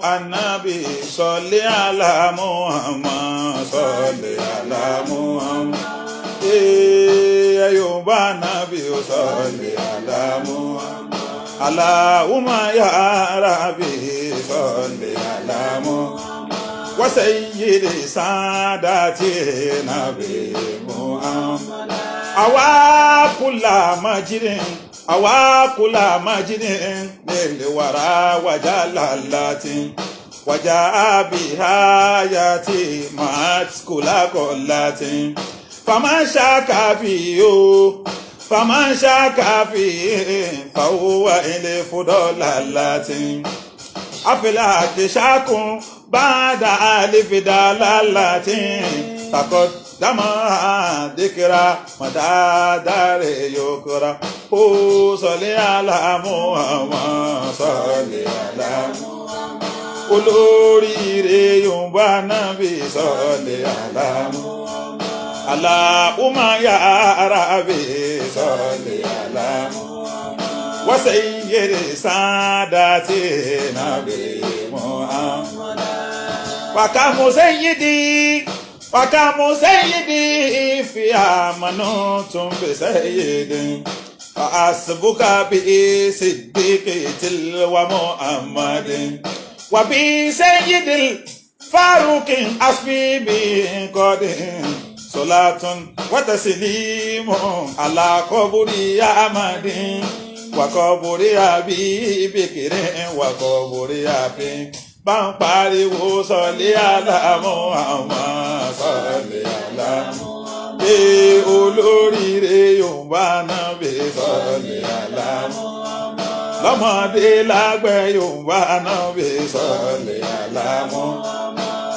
النبي صل على محمد صل على محمد أيوب النبي صل على محمد اللهم يا ربي صل على محمد وسيد ساداتي نبي محمد أوا كل مجد للورى وجلالات وجاء بآياتي مع كل قلات فمن شاك فيه فهو إلف ضلالات أفلاك شاك بعد ألف دلالات تقدم ذكرى مدى دار يكرى صل على محمد صل على محمد olóríire Yorùbá Nábì صل على محمد اللهم يا ربي صل على محمد وسيد ساداتي نبي محمد وكم سيدي في منوط بسيد فأسبك بصديق تلو محمد وبسيد الفاروق أسبي بقدر صلاة وتسليم على قبر أحمد وقبر أبي بكر وقبر أبي pariwo sọlé aláàmọ́ àwọn sọlé aláàmọ́ olóríire Yorùbá Nábì sọlé aláàmọ́ lọ́mọdé lágbẹ́ Yorùbá Nábì sọlé aláàmọ́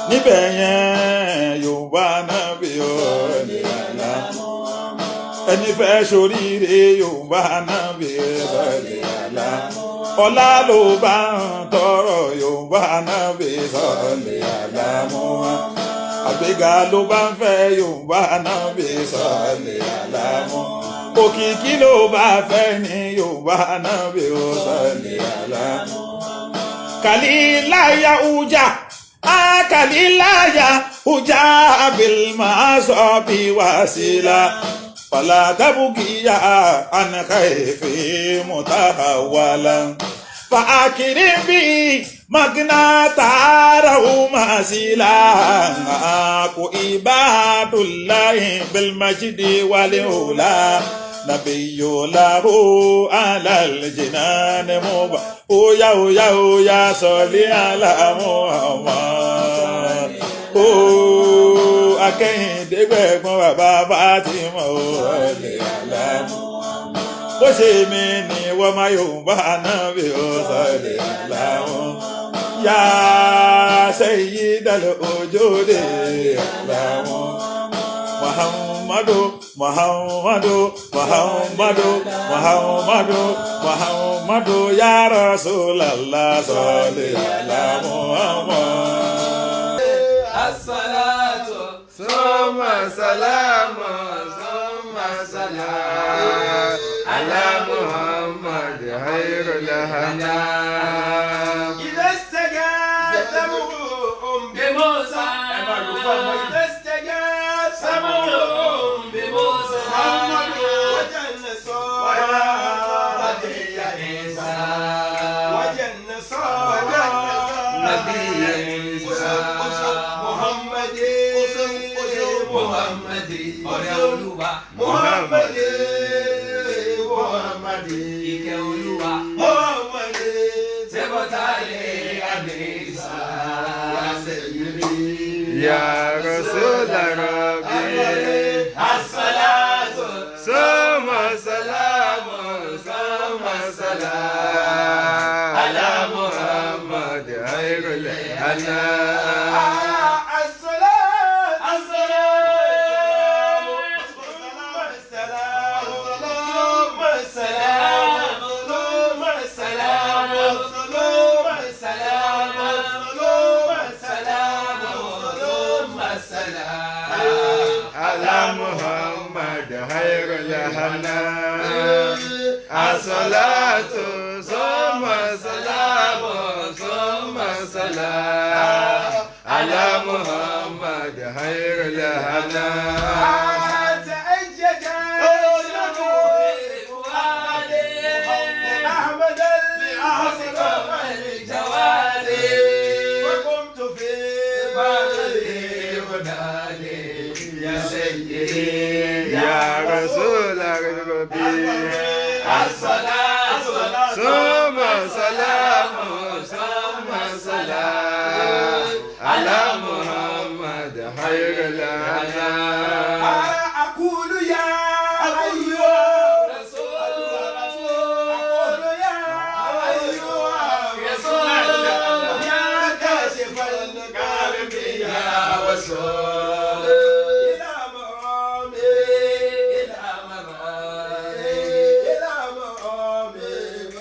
níbẹ̀ yẹn Yorùbá Nábì sọlé aláàmọ́ ẹni fẹ́ ṣoríire Yorùbá Nábì sọlé aláàmọ́ ọlá ló bá ń tọrọ Yorùbá Nábì sọlé aláàmọ́ àgbéga ló bá ń fẹ́ Yorùbá Nábì sọlé aláàmọ́ òkìkí ló bá fẹ́ ní Yorùbá Nábì sọlé aláàmọ́ kàlíláyà ujà bilmaṣọ́bí wàsílà فلا تبكي عن خيفي متهولا فأكرم بي مغنى تاره مسيلا أكو عباد الله بالمجد والعلا نبي له على الجنان مبا يا صلي على محمد akẹ́yìndé gbẹ̀gbọ́n bàbá Fátímọ̀ ọ̀lẹ́ àlámọ́ bó ṣe mi ní wọ́n máa Yorùbá Nábì sọ̀lẹ́ àlámọ́ yá Sayyidal Wujudi àlámọ́ Muhammadu ya Rasulallah sọ̀lẹ́ àlámọ́ as-salatu summa salamu summa salam ala Muhammad khairul anam idha istaghathamuhum bi Musa idha istaghathamuhum bi Musa wajanna nabiyya Isa wajanna nabiyya Isa Muhammadi ike Olúwa Muhammadi sebotale adisa ya sayyidi ya rasul rabbi as-salatu summa salamu summa salam ala Muhammad khairul anam Muhammad khairul anam as-salatu summa salamu summa سلام على محمد خير الهنا تأجج أحمد الأعظم الجوالي وقمت في بدري ونادي يا سيدي يا رسول ربي الصلاة ثم سلام ثم سلام على محمد خير الهنا أقول يا أيها رسول أقول يا أيها رسول يا كاشف الكرب يا وسول إلى مرامي إلى مرامي إلى مرامي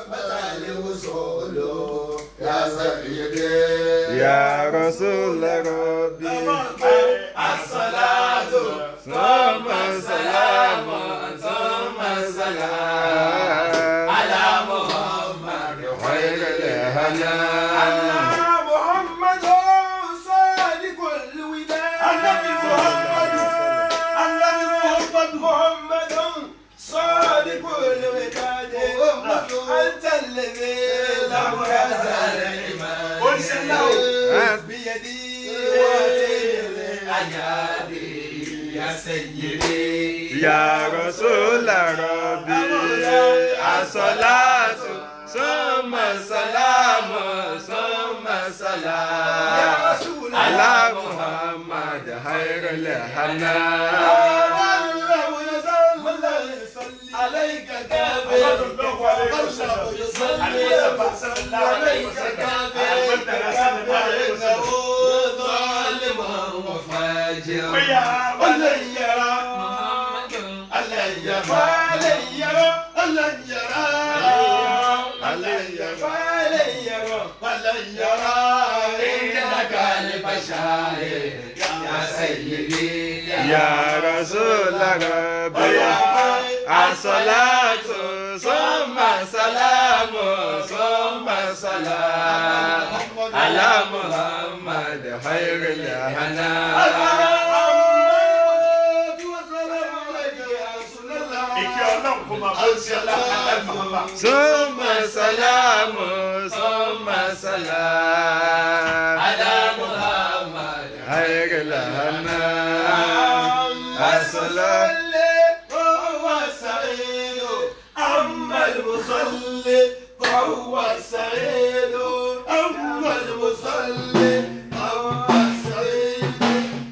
متى الوصول يا سيدي يا رسول ربي الصلاة ثم سلام ثم سلام على محمد خير الهنا محمد صادق الوداد محمد صادق الوداد أنت الذي لم يزل بيدي أيادي يا سيدي يا رسول ربي الصلاة ثم سلام ثم سلام على محمد خير الهنا عليك كافر يصلي عليك كافر فإنه ظالم وفاجر ولن يرى ألن يرى ألن يرى ألن يرى ولن يرى إنك البشائر يا سيدي يا رسول ربي الصلاة ثم سلام ثم سلام على محمد خير الهنا ثم سلام ثم سلام على محمد خير الهنا الصلاة فهو السعيد أما المصلي فهو السعيد أما المصلي فهو السعيد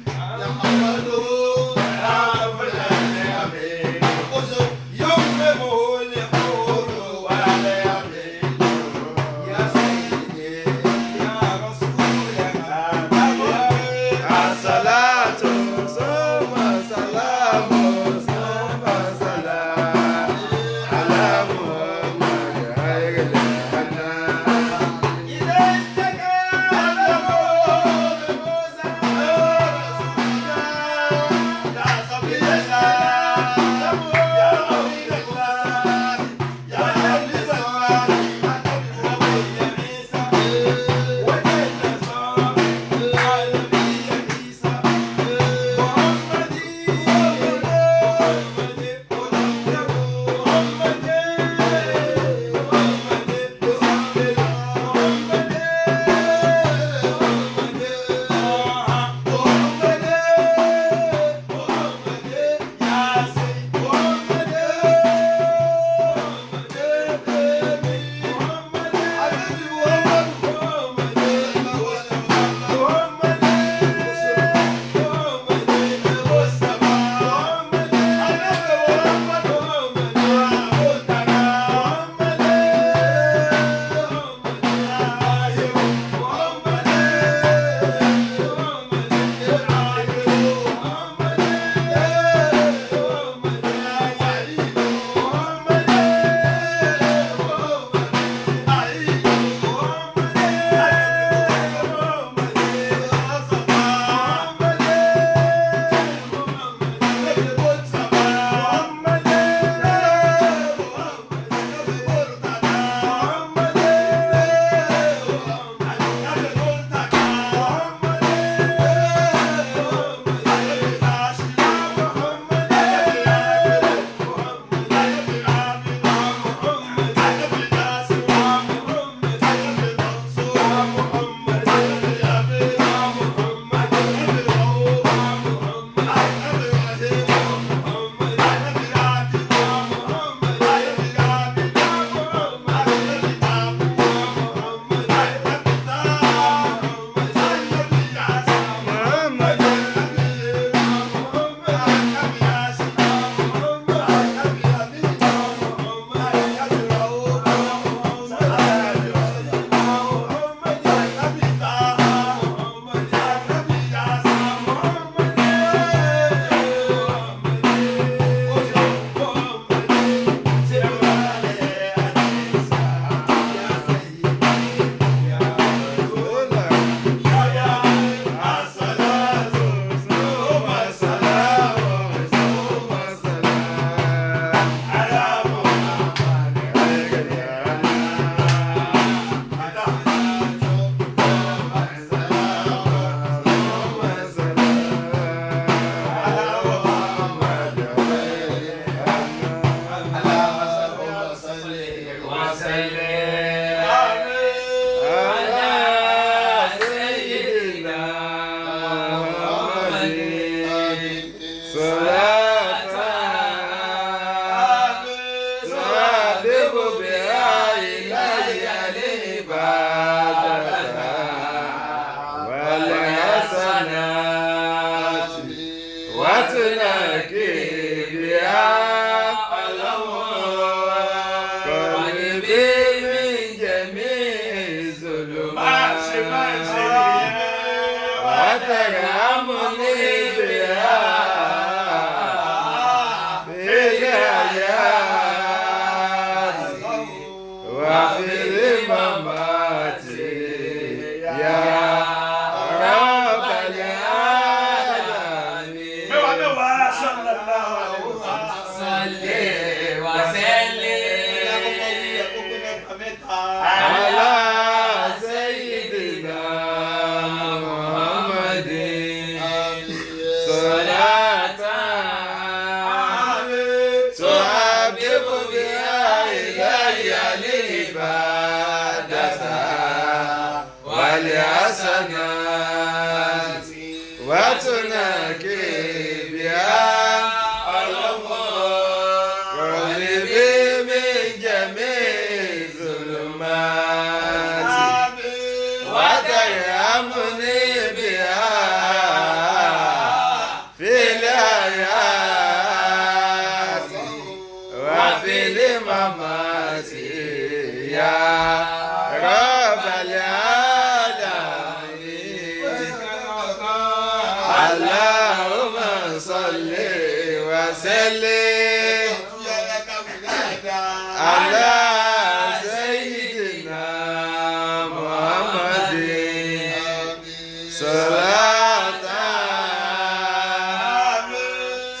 يحمده رب العالمين يومه الحور واليمين يا سيدي يا وترحمني بها في الحياة وفي الممات يا رب العالمين. صلى الله عليه وسلم على سيدنا محمد صلاة تحبب بها إلي العبادة والحسنات وتنكي بها قلبي من جميع الظلمات وترحمني بها في الحياة وفي الممات يا رب العالمين. اللهم صل وسلم على سيدنا محمد صلاة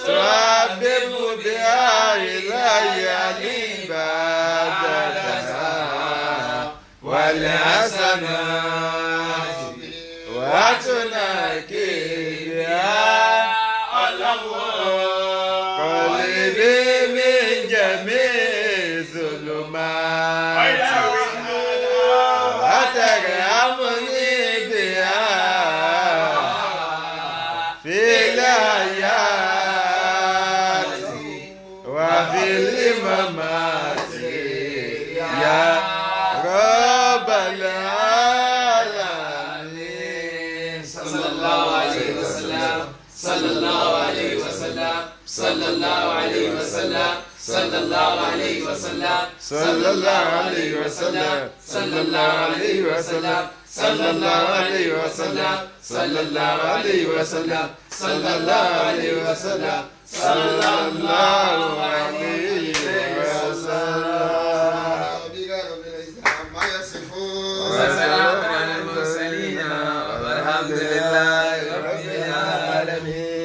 تحبب بها إلي العبادة والحسنات وتنكي بها قلبي من جميع الظلمات وترحمني بها في الحياة وفي الممات يا رب العالمين. صلى الله عليه وسلم صلى الله عليه وسلم صلى الله عليه وسلم صلى الله عليه وسلم صلى الله عليه وسلم صلى الله عليه وسلم صلى الله عليه وسلم صلى الله عليه وسلم صلى الله عليه وسلم صلى الله عليه وسلم. وسلام على المرسلين والحمد لله رب العالمين.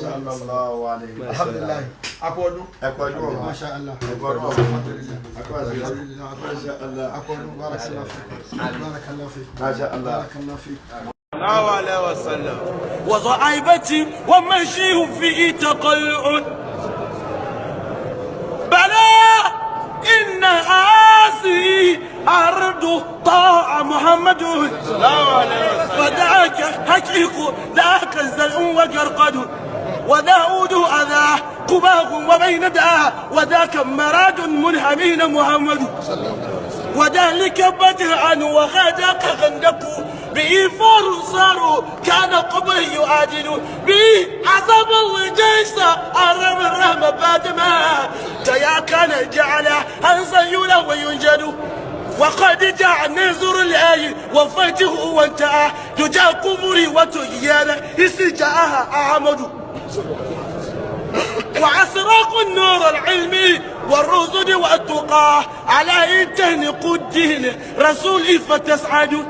صلى الله عليه وسلم. الحمد لله. أقول ما شاء الله. الحمد لله. ما شاء الله. أقول بارك الله فيك. بارك الله فيك. ما شاء الله. بارك الله فيك. الله عليه وسلم. وضعيبتي ومشيه في تقلع بلى إن آسي أرض طاع محمد فدعك حقيق ذاك الزلع وقرقد وداود أذاه قباه وبين داه وذاك مراد منهمين محمد وذلك بدرعا وغداك غندق به فرصار كان قبل يعادل به عذاب الجيش أرم الرحم بعد ما تيا كان جعل أنسى يلا وينجد وقد جاء نزر الآي وفاته وانتهى تجا قبري وتيانا استجاءها أعمد وأسراق النور العلمي والرصد والتقى على إنتهن قدين رسولي فتسعد